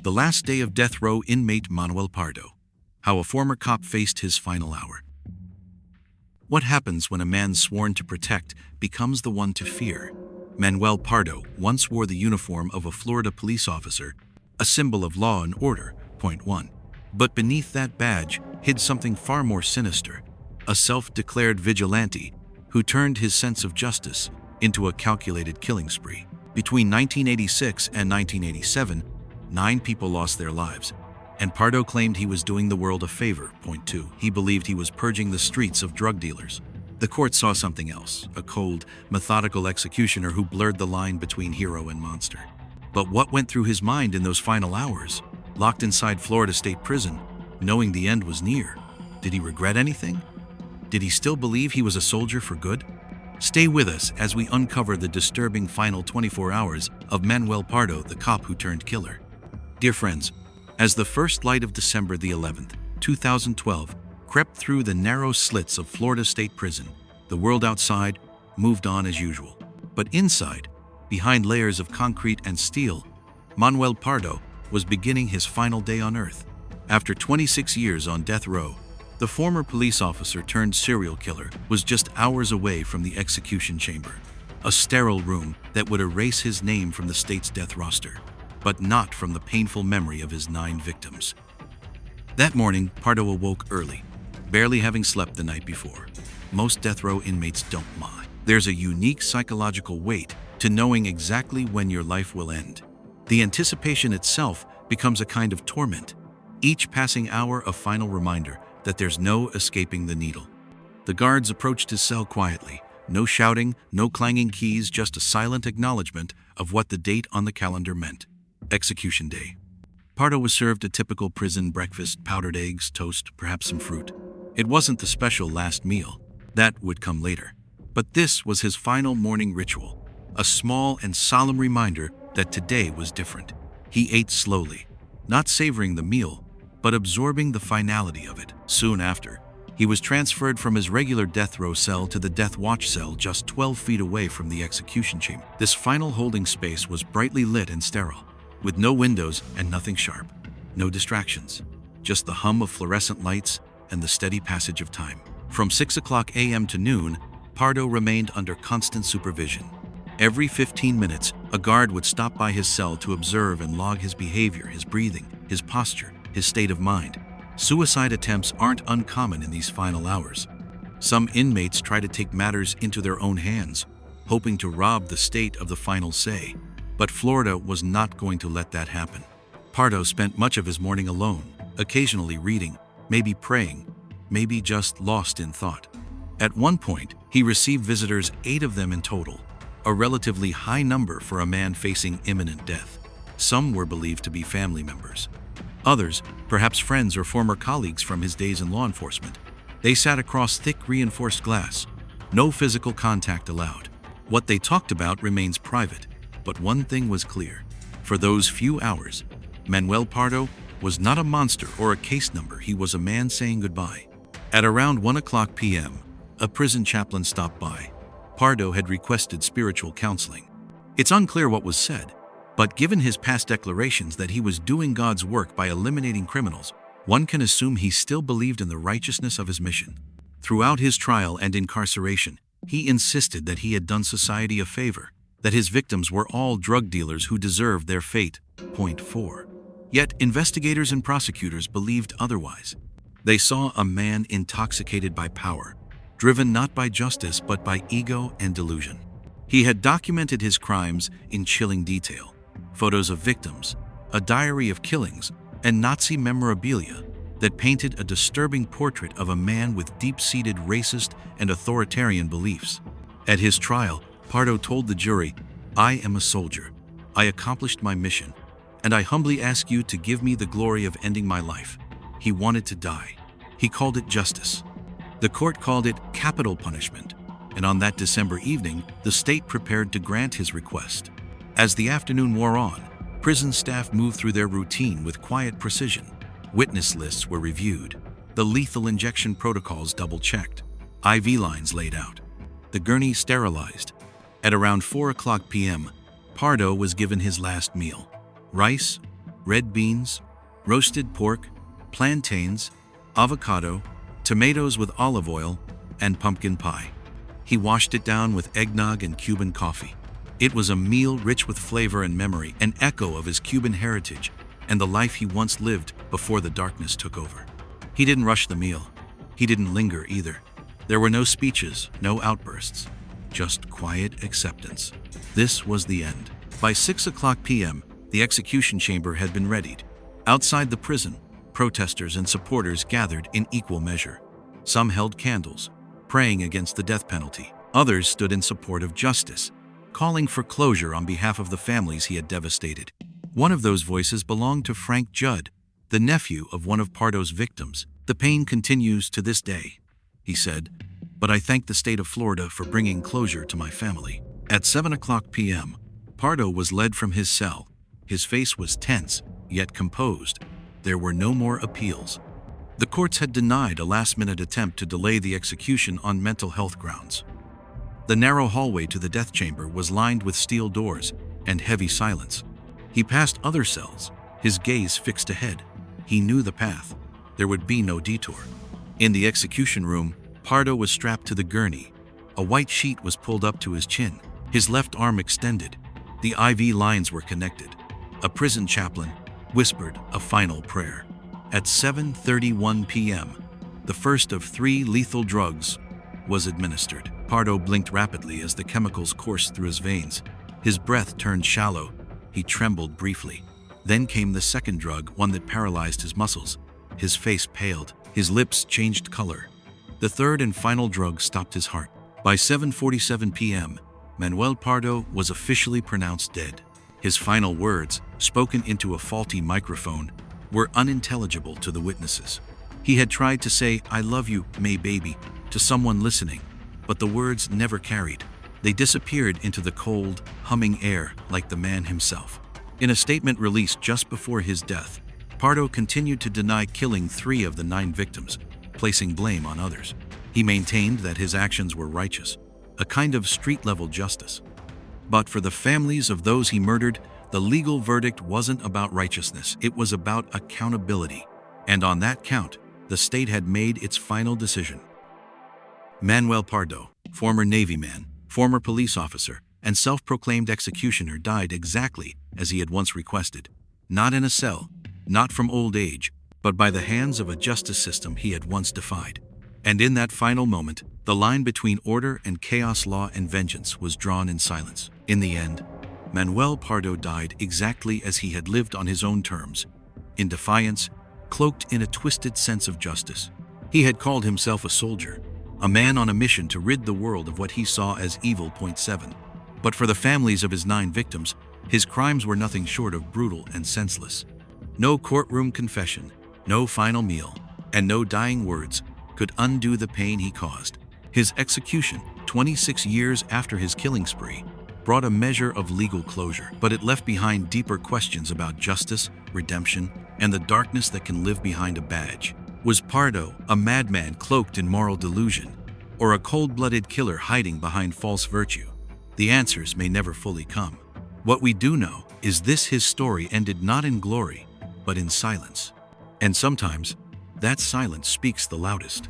The last day of death row inmate Manuel Pardo. How a former cop faced his final hour. What happens when a man sworn to protect becomes the one to fear? Manuel Pardo once wore the uniform of a Florida police officer, a symbol of law and order. Point 1. But beneath that badge hid something far more sinister, a self-declared vigilante who turned his sense of justice into a calculated killing spree. Between 1986 and 1987, 9 people lost their lives, and Pardo claimed he was doing the world a favor. Point 2. He believed he was purging the streets of drug dealers. The court saw something else, a cold, methodical executioner who blurred the line between hero and monster. But what went through his mind in those final hours, locked inside Florida State Prison, knowing the end was near? Did he regret anything? Did he still believe he was a soldier for good? Stay with us as we uncover the disturbing final 24 hours of Manuel Pardo, the cop who turned killer. Dear friends, as the first light of December the 11th, 2012, crept through the narrow slits of Florida State Prison, the world outside moved on as usual. But inside, behind layers of concrete and steel, Manuel Pardo was beginning his final day on earth. After 26 years on death row, the former police officer turned serial killer was just hours away from the execution chamber, a sterile room that would erase his name from the state's death roster, but not from the painful memory of his 9 victims. That morning, Pardo awoke early, barely having slept the night before. Most death row inmates don't mind. There's a unique psychological weight to knowing exactly when your life will end. The anticipation itself becomes a kind of torment, each passing hour a final reminder that there's no escaping the needle. The guards approached his cell quietly, no shouting, no clanging keys, just a silent acknowledgement of what the date on the calendar meant. Execution day. Pardo was served a typical prison breakfast: powdered eggs, toast, perhaps some fruit. It wasn't the special last meal. That would come later. But this was his final morning ritual, a small and solemn reminder that today was different. He ate slowly, not savoring the meal, but absorbing the finality of it. Soon after, he was transferred from his regular death row cell to the Deathwatch cell just 12 feet away from the execution chamber. This final holding space was brightly lit and sterile, with no windows and nothing sharp, no distractions, just the hum of fluorescent lights and the steady passage of time. From 6 o'clock a.m. to noon, Pardo remained under constant supervision. Every 15 minutes, a guard would stop by his cell to observe and log his behavior, his breathing, his posture, his state of mind. Suicide attempts aren't uncommon in these final hours. Some inmates try to take matters into their own hands, hoping to rob the state of the final say. But Florida was not going to let that happen. Pardo spent much of his morning alone, occasionally reading, maybe praying, maybe just lost in thought. At one point, he received visitors, 8 of them in total, a relatively high number for a man facing imminent death. Some were believed to be family members. Others, perhaps friends or former colleagues from his days in law enforcement. They sat across thick reinforced glass. No physical contact allowed. What they talked about remains private, but one thing was clear. For those few hours, Manuel Pardo was not a monster or a case number. He was a man saying goodbye. At around 1 o'clock p.m., a prison chaplain stopped by. Pardo had requested spiritual counseling. It's unclear what was said, but given his past declarations that he was doing God's work by eliminating criminals, one can assume he still believed in the righteousness of his mission. Throughout his trial and incarceration, he insisted that he had done society a favor, that his victims were all drug dealers who deserved their fate. Point 4. Yet investigators and prosecutors believed otherwise. They saw a man intoxicated by power, driven not by justice but by ego and delusion. He had documented his crimes in chilling detail. Photos of victims, a diary of killings, and Nazi memorabilia that painted a disturbing portrait of a man with deep-seated racist and authoritarian beliefs. At his trial, Pardo told the jury, "I am a soldier. I accomplished my mission, and I humbly ask you to give me the glory of ending my life." He wanted to die. He called it justice. The court called it capital punishment, and on that December evening, the state prepared to grant his request. As the afternoon wore on, prison staff moved through their routine with quiet precision. Witness lists were reviewed, the lethal injection protocols double-checked, IV lines laid out, the gurney sterilized. At around 4 o'clock p.m., Pardo was given his last meal: rice, red beans, roasted pork, plantains, avocado, tomatoes with olive oil, and pumpkin pie. He washed it down with eggnog and Cuban coffee. It was a meal rich with flavor and memory, an echo of his Cuban heritage and the life he once lived before the darkness took over. He didn't rush the meal. He didn't linger either. There were no speeches, no outbursts, just quiet acceptance. This was the end. By 6:00 p.m., the execution chamber had been readied. Outside the prison, protesters and supporters gathered in equal measure. Some held candles, praying against the death penalty. Others stood in support of justice, calling for closure on behalf of the families he had devastated. One of those voices belonged to Frank Judd, the nephew of one of Pardo's victims. "The pain continues to this day," he said, "but I thank the state of Florida for bringing closure to my family." At 7:00 p.m., Pardo was led from his cell. His face was tense, yet composed. There were no more appeals. The courts had denied a last-minute attempt to delay the execution on mental health grounds. The narrow hallway to the death chamber was lined with steel doors and heavy silence. He passed other cells, his gaze fixed ahead. He knew the path. There would be no detour. In the execution room, Pardo was strapped to the gurney. A white sheet was pulled up to his chin, his left arm extended. The IV lines were connected. A prison chaplain whispered a final prayer. At 7:31 p.m., the first of 3 lethal drugs was administered. Pardo blinked rapidly as the chemicals coursed through his veins. His breath turned shallow. He trembled briefly. Then came the second drug, one that paralyzed his muscles. His face paled. His lips changed color. The third and final drug stopped his heart. By 7:47 p.m., Manuel Pardo was officially pronounced dead. His final words, spoken into a faulty microphone, were unintelligible to the witnesses. He had tried to say, "I love you, May baby," to someone listening, but the words never carried. They disappeared into the cold, humming air like the man himself. In a statement released just before his death, Pardo continued to deny killing 3 of the 9 victims, placing blame on others. He maintained that his actions were righteous, a kind of street-level justice. But for the families of those he murdered, the legal verdict wasn't about righteousness, it was about accountability. And on that count, the state had made its final decision. Manuel Pardo, former Navy man, former police officer, and self-proclaimed executioner, died exactly as he had once requested. Not in a cell, not from old age, but by the hands of a justice system he had once defied. And in that final moment, the line between order and chaos, law and vengeance, was drawn in silence. In the end, Manuel Pardo died exactly as he had lived, on his own terms, in defiance, cloaked in a twisted sense of justice. He had called himself a soldier, a man on a mission to rid the world of what he saw as evil. 7. But for the families of his 9 victims, his crimes were nothing short of brutal and senseless. No courtroom confession, no final meal, and no dying words could undo the pain he caused. His execution, 26 years after his killing spree, brought a measure of legal closure, but it left behind deeper questions about justice, redemption, and the darkness that can live behind a badge. Was Pardo a madman cloaked in moral delusion, or a cold-blooded killer hiding behind false virtue? The answers may never fully come. What we do know is this: his story ended not in glory, but in silence. And sometimes, that silence speaks the loudest.